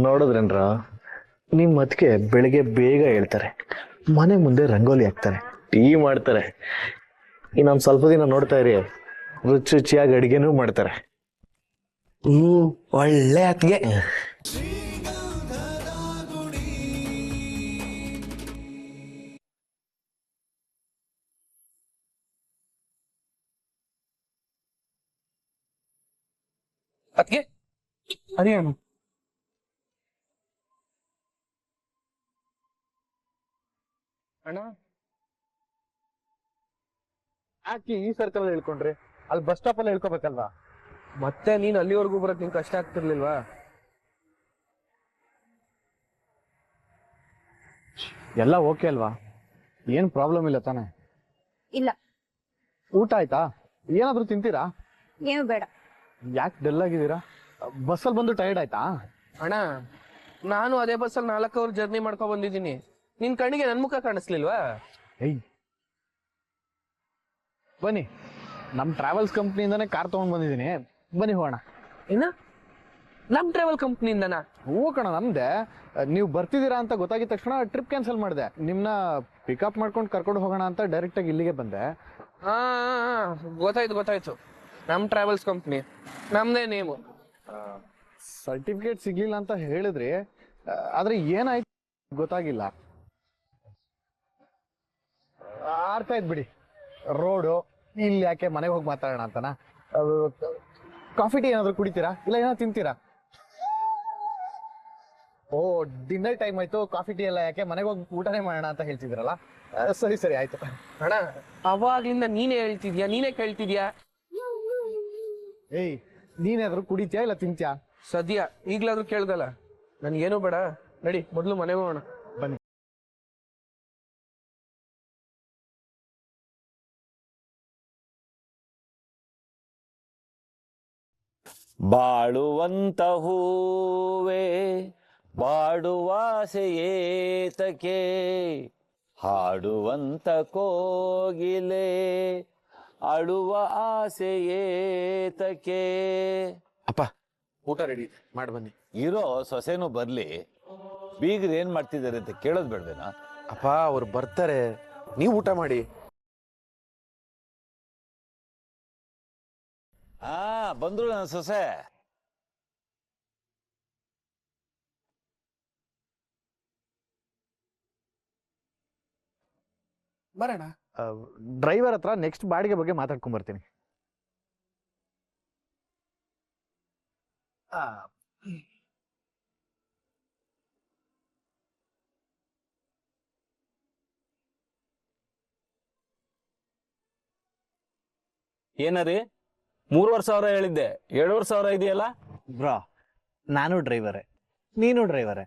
ನೋಡಿದ್ರೇನ್ರ ನಿಮ್ ಅದಕ್ಕೆ ಬೆಳಿಗ್ಗೆ ಬೇಗ ಹೇಳ್ತಾರೆ, ಮನೆ ಮುಂದೆ ರಂಗೋಲಿ ಹಾಕ್ತಾರೆ, ಟೀ ಮಾಡ್ತಾರೆ. ಇನ್ನೊಂದ್ ಸ್ವಲ್ಪ ದಿನ ನೋಡ್ತಾ ಇರಿ, ರುಚಿ ರುಚಿಯಾಗಿ ಅಡಿಗೆನೂ ಮಾಡ್ತಾರೆ. ಒಳ್ಳೆ ಅತ್ಗೆ. ಅತ್ಗೆ ಅದೇ ಅಣ್ಣ. ಅಣ್ಣ ಯಾಕೆ ಈ ಸರ್ಕಲ್ ಹೇಳ್ಕೊಂಡ್ರಿ? ಅಲ್ಲಿ ಬಸ್ ಸ್ಟಾಪ್ ಅಲ್ಲಿ ಹೇಳ್ಕೊಬೇಕಲ್ವಾ? ಮತ್ತೆ ನೀನ್ ಅಲ್ಲಿವರೆಗೂ ಬರಕ್ ನಿಂಗೆ ಕಷ್ಟ ಆಗ್ತಿರ್ಲಿಲ್ವಾ? ಎಲ್ಲ ಓಕೆ ಅಲ್ವಾ? ಏನ್ ಪ್ರಾಬ್ಲಮ್ ಇಲ್ಲ ತಾನೆ? ಇಲ್ಲ. ಊಟ ಆಯ್ತಾ? ಏನಾದ್ರೂ ತಿಂತೀರಾ? ಏನು ಬೇಡ. ಯಾಕೆ ಡಲ್ ಆಗಿದ್ದೀರಾ? ಬಸ್ಸಲ್ಲಿ ಬಂದು ಟೈರ್ಡ್ ಆಯ್ತಾ? ಅಣ್ಣ, ನಾನು ಅದೇ ಬಸ್ಸಲ್ಲಿ 4 ಅವರ್ ಜರ್ನಿ ಮಾಡ್ಕೊಂಡ್ ಬಂದಿದ್ದೀನಿ. ನಿನ್ ಕಣ್ಣಿಗೆ ನನ್ ಮುಖ ಕಾಣಿಸ್ಲಿಲ್ವಾ? ಏಯ್ ಬನ್ನಿ, ನಮ್ ಟ್ರಾವೆಲ್ಸ್ ಕಂಪ್ನಿಯಿಂದಾನೇ ಕಾರ್ ತಗೊಂಡ್ ಬಂದಿದ್ದೀನಿ, ಬನ್ನಿ ಹೋಗೋಣ. ಏನ? ನಮ್ ಟ್ರಾವೆಲ್ ಕಂಪ್ನಿಯಿಂದನಾ? ಹೂ ಕಣ, ನಮ್ದೆ. ನೀವು ಬರ್ತಿದ್ದೀರಾ ಅಂತ ಗೊತ್ತಾಗಿದ ತಕ್ಷಣ ಟ್ರಿಪ್ ಕ್ಯಾನ್ಸಲ್ ಮಾಡಿದೆ. ನಿಮ್ನ ಪಿಕಪ್ ಮಾಡ್ಕೊಂಡು ಕರ್ಕೊಂಡು ಹೋಗೋಣ ಅಂತ ಡೈರೆಕ್ಟ್ ಆಗಿ ಇಲ್ಲಿಗೆ ಬಂದೆ. ಹಾ, ಗೊತ್ತಾಯ್ತು. ನಮ್ ಟ್ರಾವೆಲ್ಸ್ ಕಂಪ್ನಿ, ನಮ್ದೇ ನೇಮು. ಸರ್ಟಿಫಿಕೇಟ್ ಸಿಗ್ಲಿಲ್ಲ ಅಂತ ಹೇಳಿದ್ರಿ, ಆದ್ರೆ ಏನಾಯ್ತು ಗೊತ್ತಾಗಿಲ್ಲ. ಅರ್ಥ ಆಯ್ತು ಬಿಡಿ. ರೋಡು ಇಲ್ಲಿ ಯಾಕೆ, ಮನೆಗೆ ಹೋಗಿ ಮಾತಾಡೋಣ ಅಂತನಾ? ಕಾಫಿ ಟೀ ಏನಾದ್ರು ಕುಡಿತೀರಾ, ಇಲ್ಲ ಏನಾದ್ರು ತಿಂತೀರಾ? ಓ, ಡಿನ್ನರ್ ಟೈಮ್ ಆಯ್ತು, ಕಾಫಿ ಟೀ ಎಲ್ಲ ಯಾಕೆ, ಮನೆಗೆ ಹೋಗಿ ಊಟನೇ ಮಾಡೋಣ ಅಂತ ಹೇಳ್ತಿದ್ರಲ್ಲ. ಸರಿ ಆಯ್ತು. ಅಣ್ಣ, ಅವಾಗ್ಲಿಂದ ನೀನೇ ಹೇಳ್ತಿದ್ಯಾ, ನೀನೇ ಕೇಳ್ತಿದ್ಯಾ. ಏಯ್, ನೀನೇನಾದ್ರು ಕುಡಿತ್ಯಾ ಇಲ್ಲ ತಿಂತ್ಯಾ? ಸದ್ಯ ಈಗ್ಲಾದ್ರೂ ಕೇಳ್ದಲ್ಲ. ನನ್ಗೇನು ಬೇಡ, ನಡಿ ಮೊದ್ಲು ಮನೆಗೆ ಹೋಗೋಣ. ಬನ್ನಿ. ಬಾಳುವಂತ ಹೂವೇ ಬಾಡುವಾಸೆಯೇತಕೆ, ಹಾಡುವಂತ ಕೋಗಿಲೆ ಅಳುವ ಆಸೆಯೇತಕೆ. ಅಪ್ಪ, ಊಟ ರೆಡಿ, ಮಾಡಿ ಬನ್ನಿ. ಇರೋ ಸೊಸೆನೂ ಬರ್ಲಿ, ಬೀಗ್ರು ಏನ್ ಮಾಡ್ತಿದ್ದಾರೆ ಅಂತ ಕೇಳೋದ್ ಬೇಡ್ವೇನಾ? ಅಪ್ಪ, ಅವ್ರು ಬರ್ತಾರೆ, ನೀವು ಊಟ ಮಾಡಿ. ಬಂದ್ರು ನನ್ನ ಸೊಸೆ. ಬರೋಣ. ಡ್ರೈವರ್ ಹತ್ರ ನೆಕ್ಸ್ಟ್ ಬಾಡಿಗೆ ಬಗ್ಗೆ ಮಾತಾಡ್ಕೊಂಡ್ ಬರ್ತೀನಿ. ಏನರಿ 3,500 ಹೇಳಿದ್ದೆ, 7,500 ಇದೆಯಲ್ಲ? ಬ್ರಾ, ನಾನು ಡ್ರೈವರೇ, ನೀನು ಡ್ರೈವರೇ.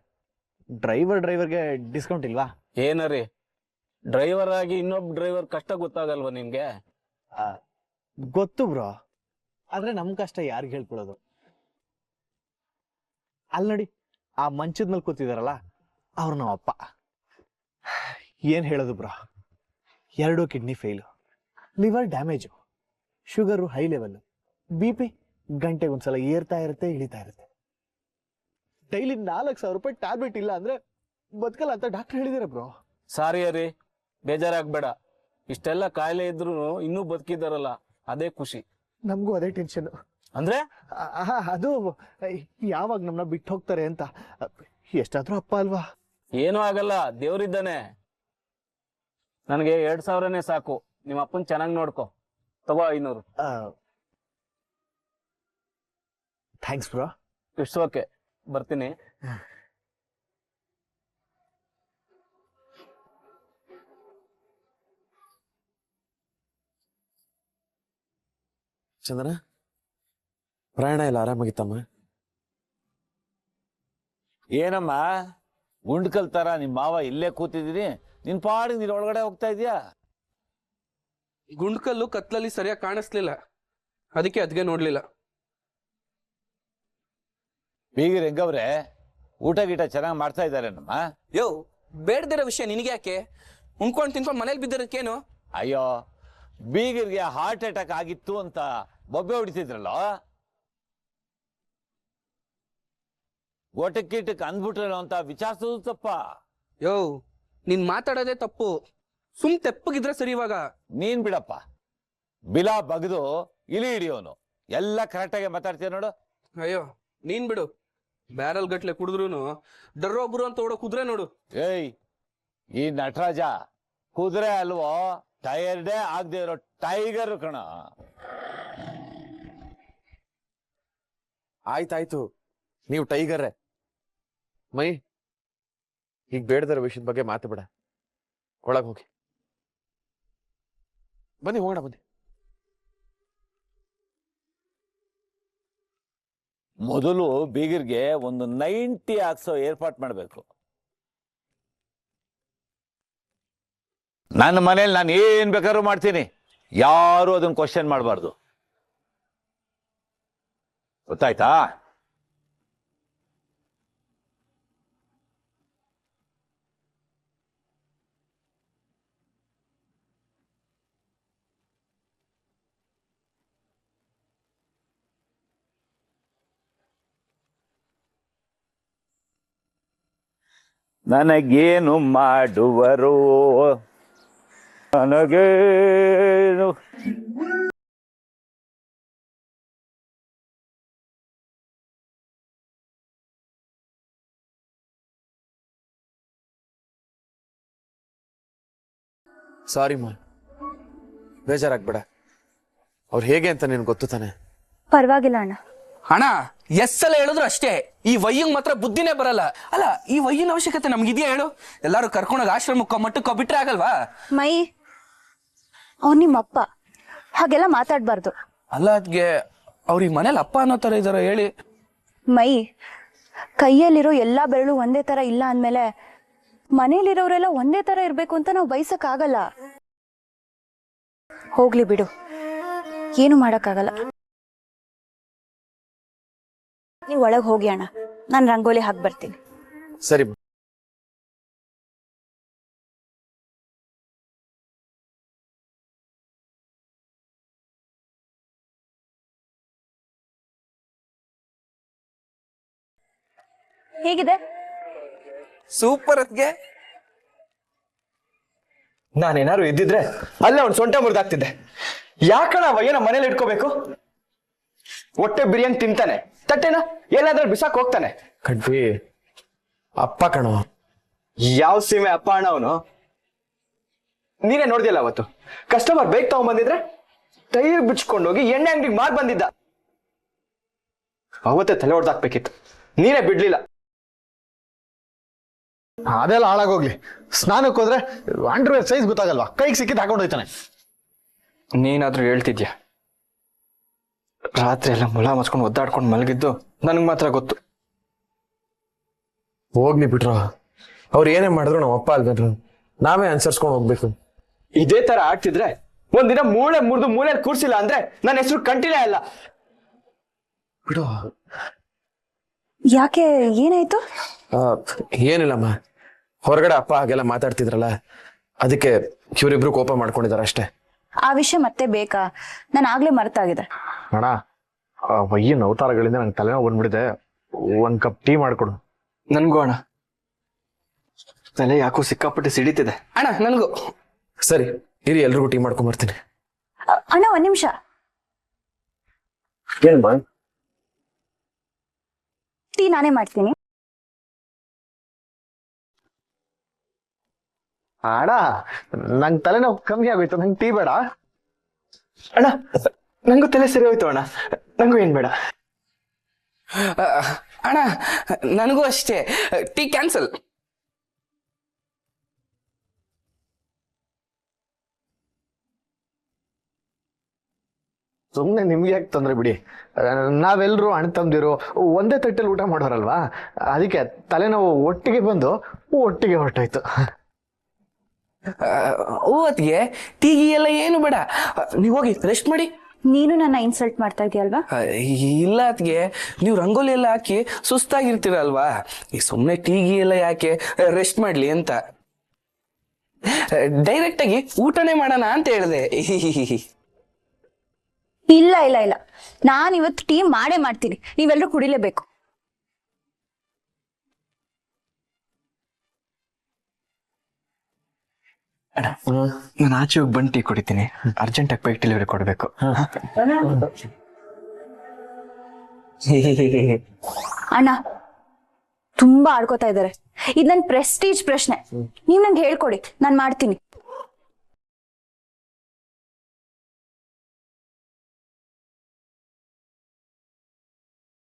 ಡ್ರೈವರ್ಗೆ ಡಿಸ್ಕೌಂಟ್ ಇಲ್ವಾ? ಏನರಿ, ಡ್ರೈವರ್ ಆಗಿ ಇನ್ನೊಬ್ಬ ಡ್ರೈವರ್ ಕಷ್ಟ ಗೊತ್ತಾಗಲ್ವಾ ನಿಮ್ಗೆ? ಗೊತ್ತು ಬ್ರೋ, ಆದ್ರೆ ನಮ್ ಕಷ್ಟ ಯಾರಿಗೆ ಹೇಳ್ಕೊಳೋದು? ಅಲ್ಲಿ ನೋಡಿ, ಆ ಮಂಚದ ಮೇಲೆ ಕೂತಿದಾರಲ್ಲ, ಅವ್ರು ನಮ್ಮ ಅಪ್ಪ. ಏನ್ ಹೇಳೋದು bro, 2 kidney fail, liver damage, sugar high level, BP ಗಂಟೆಗೆ ಒಂದ್ಸಲ ಏರ್ತಾ ಇರುತ್ತೆ, ಇಳಿತಾ ಇರುತ್ತೆ. ಡೈಲಿ 4,000 ರೂಪಾಯಿ ಟ್ಯಾಬ್ಲೆಟ್ ಇಲ್ಲ ಅಂದ್ರೆ ಬದುಕಲ್ಲ ಅಂತ ಡಾಕ್ಟರ್ ಹೇಳಿದಾರೆ ಬ್ರೋ. ಸಾರಿ ಅರಿ, ಬೇಜಾರಾಗ್ಬೇಡ. ಇಷ್ಟೆಲ್ಲ ಕಾಯಿಲೆ ಇದ್ರು ಇನ್ನೂ ಬದುಕಿದಾರಲ್ಲ, ಅದೇ ಖುಷಿ. ನಮಗೂ ಅದೇ ಟೆನ್ಷನ್. ಅಂದ್ರೆ ಅದು ಯಾವಾಗ ನಮ್ಮನ್ನ ಬಿಟ್ಟು ಹೋಗ್ತಾರೆ ಅಂತ. ಎಷ್ಟಾದ್ರೂ ಅಪ್ಪ ಅಲ್ವಾ? ಏನೂ ಆಗಲ್ಲ, ದೇವ್ರಿದ್ದಾನೆ. ನನಗೆ 2,000ನೇ ಸಾಕು. ನಿಮ್ಮ ಅಪ್ಪನ್ ಚೆನ್ನಾಗಿ ನೋಡ್ಕೊ, ತಗೋ 500. Thanks bro. ಇಟ್ಸ್ ಓಕೆ, ಬರ್ತೀನಿ. ಚಂದ್ರ, ಪ್ರಯಾಣ ಎಲ್ಲ ಆರಾಮಾಗಿತ್ತಮ್ಮ? ಏನಮ್ಮ ಗುಂಡ್ಕಲ್ ತರ ನಿಮ್ ಮಾವ ಇಲ್ಲೇ ಕೂತಿದೀನಿ, ನಿನ್ ಪಾಡಿಗೆ ನೀನ್ ಒಳಗಡೆ ಹೋಗ್ತಾ ಇದೀಯಾ? ಗುಂಡ್ಕಲ್ಲು ಕತ್ಲಲ್ಲಿ ಸರಿಯಾಗಿ ಕಾಣಿಸ್ಲಿಲ್ಲ, ಅದಕ್ಕೆ ಅದ್ಗೆ ನೋಡ್ಲಿಲ್ಲ. ಬೀಗರ್ ಹೆಂಗವ್ರೆ, ಊಟ ಗೀಟ ಚೆನ್ನಾಗಿ ಮಾಡ್ತಾ ಇದ್ದಾರೆ ನಮ್ಮ? ಯೋ, ಬೇಡದಿರೋ ವಿಷಯ ನಿನಗೆ ಯಾಕೆ? ಉಣ್ಕೊಂಡು ತಿನ್ಕೊಂಡು ಮನೇಲಿ ಬಿದ್ದಿರೋಕ್ಕೇನು? ಅಯ್ಯೋ, ಬೀಗರ್ಗೆ ಹಾರ್ಟ್ ಅಟ್ಯಾಕ್ ಆಗಿತ್ತು ಅಂತ ಬೊಬ್ಬೆ ಹೊಡಿತಿದ್ರಲ್ಲ, ಗೋಟಕ್ಕೀಟಕ್ಕೆ ಅಂದ್ಬಿಟ್ರೇನೋ ಅಂತ ವಿಚಾರಿಸೋದು ತಪ್ಪ. ಯೋ ನೀನ್ ಮಾತಾಡೋದೇ ತಪ್ಪು. ಸುಮ್ ತೆಪ್ಪಗಿದ್ರೆ ಸರಿ. ಇವಾಗ ನೀನ್ ಬಿಡಪ್ಪ, ಬಿಲಾ ಬಗ್ದು ಇಲಿ ಹಿಡಿಯೋನು ಎಲ್ಲ ಕರೆಕ್ಟಾಗಿ ಮಾತಾಡ್ತೀಯ ನೋಡು. ಅಯ್ಯೋ ನೀನ್ ಬಿಡು. ಬ್ಯಾರಲ್ ಗಟ್ಲೆ ಕುಡಿದ್ರುನು ಡರ್ರೊಬ್ರು ಅಂತ ಓಡೋ ಕುದ್ರೆ ನೋಡು. ಏಯ್, ಈ ನಟರಾಜ ಕುದುರೆ ಅಲ್ವೋ, ಟೈರ್ಡೇ ಆಗದೆ ಇರೋ ಟೈಗರ್ ಕಣ. ಆಯ್ತಾಯ್ತು, ನೀವು ಟೈಗರ್ರೆ. ಮೈ ಈಗ ಬೇಡದಿರೋ ವಿಷಯದ ಬಗ್ಗೆ ಮಾತಾಡ. ಒಳಗ್ ಹೋಗಿ ಬನ್ನಿ, ಹೋಗೋಣ ಬನ್ನಿ. ಮೊದಲು ಬೀಗರ್ಗೆ ಒಂದು 90 ಹಾಕ್ಸೋ ಏರ್ಪಾಟ್ ಮಾಡ್ಬೇಕು. ನನ್ನ ಮನೇಲಿ ನಾನು ಏನ್ ಬೇಕಾದ್ರೂ ಮಾಡ್ತೀನಿ, ಯಾರು ಅದನ್ನ ಕ್ವಶನ್ ಮಾಡಬಾರ್ದು. ಗೊತ್ತಾಯ್ತಾ? ನನಗೇನು ಮಾಡುವರು, ನನಗೇನು. ಸಾರಿ ಮಾ, ಬೇಜಾರಾಗ್ಬೇಡ. ಅವ್ರು ಹೇಗೆ ಅಂತ ನಿನ್ ಗೊತ್ತು ತಾನೆ. ಪರವಾಗಿಲ್ಲ ಅಣ್ಣ. ಅಣ್ಣ ಎಸ್ಸಲ ಹೇಳಿದ್ರು ಅಷ್ಟೇ, ಈ ವಯ್ಯಂಗ್ ಮಾತ್ರ ಬುದ್ಧಿನೇ ಬರಲ್ಲ. ಅಲ್ಲ, ಈ ವಯ್ಯನ ಅವಶ್ಯಕತೆ ನಮ್ಗಿದ್ಯಾ ಹೇಳು? ಎಲ್ಲಾರು ಕರ್ಕೊಂಡೋಗಿ ಆಶ್ರಮಕ್ಕೋ ಮಟ್ಟಕ್ಕೋ ಬಿಟ್ರೆ ಆಗಲ್ವಾ? ಮೈ, ಅವ್ನ್ ನಿಮ್ಮಪ್ಪ, ಹಾಗೆಲ್ಲ ಮಾತಾಡ್ಬಾರ್ದು. ಅಲ್ಲ ಅದ್ಗೆ ಅವ್ರಿಗೆ ಮನೇಲಿ ಅಪ್ಪ ಅನ್ನೋ ತರ ಇದಾರ ಹೇಳಿ. ಮೈ, ಕೈಯಲ್ಲಿರೋ ಎಲ್ಲಾ ಬೆರಳು ಒಂದೇ ತರ ಇಲ್ಲ ಅಂದ್ಮೇಲೆ ಮನೇಲಿರೋರೆಲ್ಲ ಒಂದೇ ತರ ಇರ್ಬೇಕು ಅಂತ ನಾವು ಬಯಸಕ್ ಆಗಲ್ಲ. ಹೋಗ್ಲಿ ಬಿಡು, ಏನು ಮಾಡಕ್ಕಾಗಲ್ಲ. ನೀವ್ ಒಳಗ್ ಹೋಗಿ ಅಣ್ಣ, ನಾನ್ ರಂಗೋಲಿ ಹಾಕ್ ಬರ್ತೀನಿ. ಸರಿ. ಹೇಗಿದೆ? ಸೂಪರ್. ಅದ್ಗೆ ನಾನೇನಾದ್ರು ಇದ್ದಿದ್ರೆ ಅಲ್ಲೇ ಅವ್ನು ಸೊಂಟ ಮುರಿದಾಗ್ತಿದ್ದೆ. ಯಾಕಣ ವಯ್ಯನ ಮನೇಲಿ ಇಟ್ಕೋಬೇಕು? ಹೊಟ್ಟೆ ಬಿರಿಯಾನಿ ತಿಂತಾನೆ, ತಟ್ಟೆನ ಎಲ್ಲಾದ್ರೂ ಬಿಸಾಕ್ ಹೋಗ್ತಾನೆ. ಕಡ್ವಿ ಅಪ್ಪ ಕಣೋ. ಯಾವ ಸೀಮೆ ಅಪ್ಪ ಅಣ್ಣ ಅವನು? ನೀನೇ ನೋಡ್ದಿಲ್ಲ ಅವತ್ತು ಕಸ್ಟಮರ್ ಬೇಗ ತಗೊಂಡ್ಬಂದಿದ್ರೆ ಟೈರ್ ಬಿಚ್ಕೊಂಡೋಗಿ ಎಣ್ಣೆ ಅಂಗಡಿಗೆ ಮಾರ್ ಬಂದಿದ್ದ. ಅವತ್ತೇ ತಲೆ ಹೊಡೆದಾಕ್ಬೇಕಿತ್ತು, ನೀನೇ ಬಿಡ್ಲಿಲ್ಲ. ಅದೆಲ್ಲ ಹಾಳಾಗೋಗ್ಲಿ. ಸ್ನಾನಕ್ಕೆ ಹೋದ್ರೆ ಅಂಡರ್ವೇರ್ ಸೈಜ್ ಗೊತ್ತಾಗಲ್ವಾ? ಕೈಗೆ ಸಿಕ್ಕಿದ್ ಹಾಕೊಂಡು ಹೋಯ್ತಾನೆ. ನೀನಾದ್ರೂ ಹೇಳ್ತಿದ್ಯಾ? ರಾತ್ರಿ ಎಲ್ಲ ಮುಲ ಮಸ್ಕೊಂಡು ಒದ್ದಾಡ್ಕೊಂಡು ಮಲಗಿದ್ದು ನನಗ್ ಮಾತ್ರ ಗೊತ್ತು. ಹೋಗ್ಲಿ ಬಿಟ್ರು, ಅವ್ರು ಏನೇ ಮಾಡಿದ್ರು ನಮ್ಮ ಅಪ್ಪ ಅಲ್ವೇನ್ರು, ನಾವೇ ಅನ್ಸರ್ಸ್ಕೊಂಡು ಹೋಗ್ಬೇಕು. ಇದೇ ತರ ಆಗ್ತಿದ್ರೆ ಒಂದಿನ ಮೂಳೆ ಮುರಿದು ಮೂಲೆಯಲ್ಲಿ ಕೂರ್ಸಿಲ್ಲ ಅಂದ್ರೆ ನನ್ನ ಹೆಸರು ಕಂಟಿನ್ಯೂ ಅಲ್ಲ. ಬಿಡು. ಯಾಕೆ, ಏನಾಯ್ತು? ಏನಿಲ್ಲಮ್ಮ, ಹೊರಗಡೆ ಅಪ್ಪ ಹಾಗೆಲ್ಲ ಮಾತಾಡ್ತಿದ್ರಲ್ಲ, ಅದಕ್ಕೆ ಇವರಿಬ್ರು ಕೋಪ ಮಾಡ್ಕೊಂಡಿದಾರೆ ಅಷ್ಟೇ. ಆ ವಿಷಯ ಮತ್ತೆ ಬೇಕಾ? ನಾನು ಆಗ್ಲೇ ಮರ್ತಾಗಿದೆ. ಅಣ್ಣ, ವಯ್ಯನ ಅವತಾರಗಳಿಂದ ನಂಗೆ ತಲೆನೋವು ಬಂದ್ಬಿಡಿದೆ. ಒಂದ್ ಕಪ್ ಟೀ ಮಾಡ್ಕೊಡು. ನನ್ಗೂ ಅಣ್ಣ, ತಲೆ ಯಾಕೋ ಸಿಕ್ಕಾಪಟ್ಟೆ ಸಿಡಿತಿದೆ. ಅಣ್ಣ ನನ್ಗೂ. ಸರಿ ಇರಿ, ಎಲ್ರಿಗೂ ಟೀ ಮಾಡ್ಕೊಂಡ್ ಬರ್ತೀನಿ. ಅಣ್ಣ, ಒಂದ್ ನಿಮಿಷ. ಟೀ ನಾನೇ ಮಾಡ್ತೀನಿ. ಅಣ್ಣ, ನಂಗೆ ತಲೆನೋವು ಕಮ್ಮಿ ಆಗೋಯ್ತು, ನಂಗೆ ಟೀ ಬೇಡ. ಅಣ್ಣ ನಂಗೂ ತಲೆ ಸರಿ ಹೋಯ್ತು ಅಣ್ಣ, ನಂಗೂ ಏನ್ ಬೇಡ. ಅಣ್ಣ ನನಗೂ ಅಷ್ಟೇ, ಟೀ ಕ್ಯಾನ್ಸಲ್. ಸುಮ್ನೆ ನಿಮ್ಗೆ ಯಾಕೆ ತೊಂದ್ರೆ ಬಿಡಿ. ನಾವೆಲ್ಲರೂ ಅಣ್ಣ ತಮ್ದಿರು ಒಂದೇ ತಟ್ಟೆಲಿ ಊಟ ಮಾಡೋರಲ್ವಾ, ಅದಕ್ಕೆ ತಲೆನೋವು ಒಟ್ಟಿಗೆ ಬಂದು ಒಟ್ಟಿಗೆ ಹೊರಟೋಯ್ತು. ಓದ್ಗೆ ಟೀಗಿ ಎಲ್ಲ ಏನು ಬೇಡ, ನೀವ್ ಹೋಗಿ ರೆಸ್ಟ್ ಮಾಡಿ. ನೀನು ನನ್ನ ಇನ್ಸಲ್ಟ್ ಮಾಡ್ತಾ ಇದೀಯಲ್ವಾ? ಇಲ್ಲ ಅದ್ಗೆ, ನೀವು ರಂಗೋಲಿ ಎಲ್ಲ ಹಾಕಿ ಸುಸ್ತಾಗಿರ್ತೀರಲ್ವಾ, ಈ ಸುಮ್ನೆ ಟೀಗಿ ಎಲ್ಲ ಯಾಕೆ, ರೆಸ್ಟ್ ಮಾಡ್ಲಿ ಅಂತ ಡೈರೆಕ್ಟ್ ಆಗಿ ಊಟನೇ ಮಾಡೋಣ ಅಂತ ಹೇಳಿದೆ. ಇಲ್ಲ ಇಲ್ಲ ಇಲ್ಲ, ನಾನ್ ಇವತ್ತು ಟೀ ಮಾಡೇ ಮಾಡ್ತೀನಿ, ನೀವೆಲ್ಲರೂ ಕುಡಿಲೇಬೇಕು. ನಾನು ಆಚೆ ಹೋಗಿ ಬಂದು ಟೀ ಕುಡಿತೀನಿ. ಅರ್ಜೆಂಟಾಗಿ ಬೈಕ್ ಡೆಲಿವರಿ ಕೊಡಬೇಕು. ಅಣ್ಣ ತುಂಬಾ ಆಡ್ಕೋತಾ ಇದ್ದಾರೆ. ಇದು ನನ್ನ ಪ್ರೆಸ್ಟೀಜ್ ಪ್ರಶ್ನೆ, ನೀವ್ ನಂಗೆ ಹೇಳ್ಕೊಡಿ, ನಾನ್ ಮಾಡ್ತೀನಿ.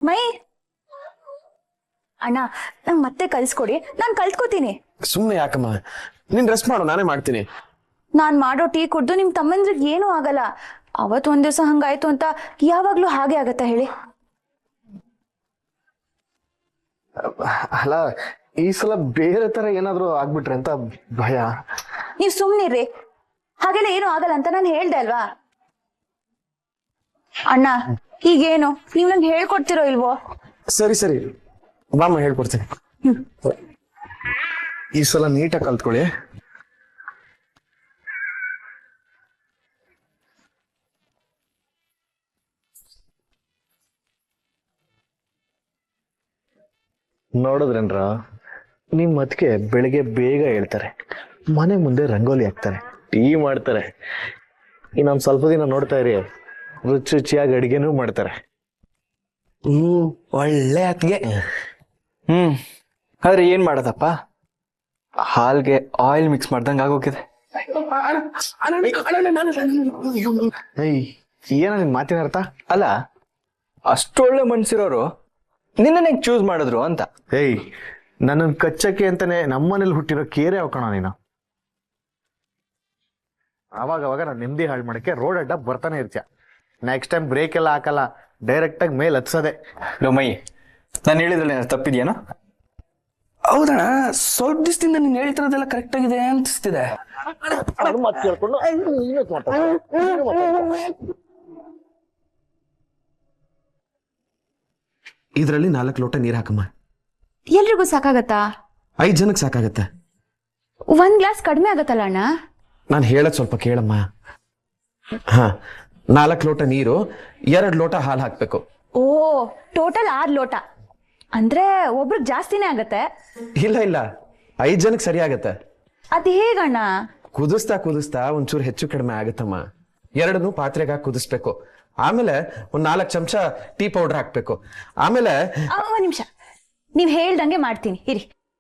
ಮೈ ಅಣ್ಣ ನಂಗೆ ಮತ್ತೆ ಕಲ್ಸ್ಕೊಡಿ, ನಾನ್ ಕಲ್ತ್ಕೋತೀನಿ. ಸುಮ್ಮನೆ ಯಾಕಮ್ಮ, ನೀನ್ ರೆಸ್ಟ್ ಮಾಡು, ನಾನೇ ಮಾಡ್ತೀನಿ. ನಾನ್ ಮಾಡೋ ಟೀ ಕುಡ್ದು ನಿಮ್ ತಮ್ಮಂದ್ರಿಗೆ ಏನೂ ಆಗಲ್ಲ. ಅವತ್ ಒಂದ್ ದಿವಸ ಹಂಗಾಯ್ತು ಅಂತ ಯಾವಾಗ್ಲೂ ಹಾಗೆ ಆಗತ್ತಾ ಹೇಳಿ? ಅಲ್ಲ, ಈ ಸಲ ಬೇರೆ ತರ ಏನಾದ್ರು ಆಗ್ಬಿಟ್ರೆ ಅಂತ ಭಯ. ನೀವ್ ಸುಮ್ನಿರ್ರಿ, ಹಾಗೆಲ್ಲ ಏನೂ ಆಗಲ್ಲ ಅಂತ ನಾನು ಹೇಳ್ದೆ ಅಲ್ವಾ? ಅಣ್ಣ ಈಗೇನು ನೀವ್ ನಂಗೆ ಹೇಳ್ಕೊಡ್ತಿರೋ ಇಲ್ವೋ? ಸರಿ ಸರಿ, ಬಾಮ್ಮ ಹೇಳ್ಕೊಡ್ತೀನಿ. ಈ ಸಲ ನೀಟಾಗಿ ಕಲ್ತ್ಕೊಳ್ಳಿ. ನೋಡಿದ್ರೇನ್ರ, ನಿಮ್ ಅದಕ್ಕೆ ಬೆಳಿಗ್ಗೆ ಬೇಗ ಹೇಳ್ತಾರೆ, ಮನೆ ಮುಂದೆ ರಂಗೋಲಿ ಹಾಕ್ತಾರೆ, ಟೀ ಮಾಡ್ತಾರೆ. ಇನ್ನೊಂದ್ ಸ್ವಲ್ಪ ದಿನ ನೋಡ್ತಾ ಇರಿ, ರುಚಿ ರುಚಿಯಾಗಿ ಅಡಿಗೆನೂ ಮಾಡ್ತಾರೆ. ಒಳ್ಳೆ ಅತ್ತಿಗೆ. ಆದ್ರೆ ಏನ್ ಮಾಡೋದಪ್ಪ, ಹಾಲ್ಗೆ ಆಯಿಲ್ ಮಿಕ್ಸ್ ಮಾಡ್ದಂಗೆ ಆಗೋಗಿದೆ. ಏಯ್, ಏನ ನಿನ್ ಮಾತಿನ ಅರ್ಥ? ಅಲ್ಲ, ಅಷ್ಟೊಳ್ಳೆ ಮನ್ಸಿರೋರು ನಿನ್ನ ಚೂಸ್ ಮಾಡಿದ್ರು ಅಂತ. ಏಯ್, ನನ್ನನ್ ಕಚ್ಚಕ್ಕೆ ಅಂತಾನೆ ನಮ್ಮನೇಲಿ ಹುಟ್ಟಿರೋ ಕೇರೆ ಹಾಕೋಣ ನೀನು. ಅವಾಗ ನಾನು ನೆಮ್ಮದಿ ಹಾಳು ಮಾಡಕ್ಕೆ ರೋಡ್ ಅಡ್ಡ ಬರ್ತಾನೆ ಇರ್ತೀಯ. ನೆಕ್ಸ್ಟ್ ಟೈಮ್ ಬ್ರೇಕ್ ಎಲ್ಲ ಹಾಕಲ್ಲ, ಡೈರೆಕ್ಟ್ ಆಗಿ ಮೇಲೆ ಹತ್ಸೋದೆ. ಮೈ, ನಾನು ಹೇಳಿದ್ರಲ್ಲಿ ತಪ್ಪಿದ್ಯಾನೋ? ಹೌದಣ್ಣ, ಸ್ವಲ್ಪ ದಿವಸದಿಂದ ನೀನ್ ಹೇಳ್ತಿರೋದೆಲ್ಲ ಕರೆಕ್ಟ್ ಆಗಿದೆ ಅನ್ಸ್ತಿದೆ. ಇದ್ರಲ್ಲಿ 4 ಲೋಟ ನೀರ್ ಹಾಕಮ್ಮ. ಎಲ್ರಿಗೂ ಸಾಕಾಗತ್ತಾ? 5 ಜನಕ್ಕೆ ಸಾಕಾಗತ್ತೆ. 1 ಗ್ಲಾಸ್ ಕಡಿಮೆ ಆಗತ್ತಲ್ಲ ಅಣ್ಣ? ನಾನು ಹೇಳದ್ ಸ್ವಲ್ಪ ಕೇಳಮ್ಮ. ಹಾ, 4 ಲೋಟ ನೀರು, 2 ಲೋಟ ಹಾಲು ಹಾಕ್ಬೇಕು. ಓ, ಟೋಟಲ್ 6 ಲೋಟ ಅಂದ್ರೆ ಒಬ್ರಿಗೆ ಜಾಸ್ತಿನೇ ಆಗತ್ತೆ. ಇಲ್ಲ ಇಲ್ಲ, 5 ಜನಕ್ಕೆ ಸರಿ ಆಗತ್ತೆ. ಅದ್ ಹೇಗಣ್ಣ? ಕುದಿಸ್ತಾ ಒಂಚೂರು ಹೆಚ್ಚು ಕಡಿಮೆ ಆಗತ್ತಮ್ಮ. 2 ಪಾತ್ರೆಗೆ ಹಾಕಿ ಕುದಿಸ್ಬೇಕು. ಆಮೇಲೆ 1 4 ಚಮಚ ಟೀ ಪೌಡರ್ ಹಾಕ್ಬೇಕು. ಆಮೇಲೆ ಒಂದ್ ನಿಮಿಷ, ನೀವ್ ಹೇಳ್ದಂಗೆ ಮಾಡ್ತೀನಿ ಇರಿ.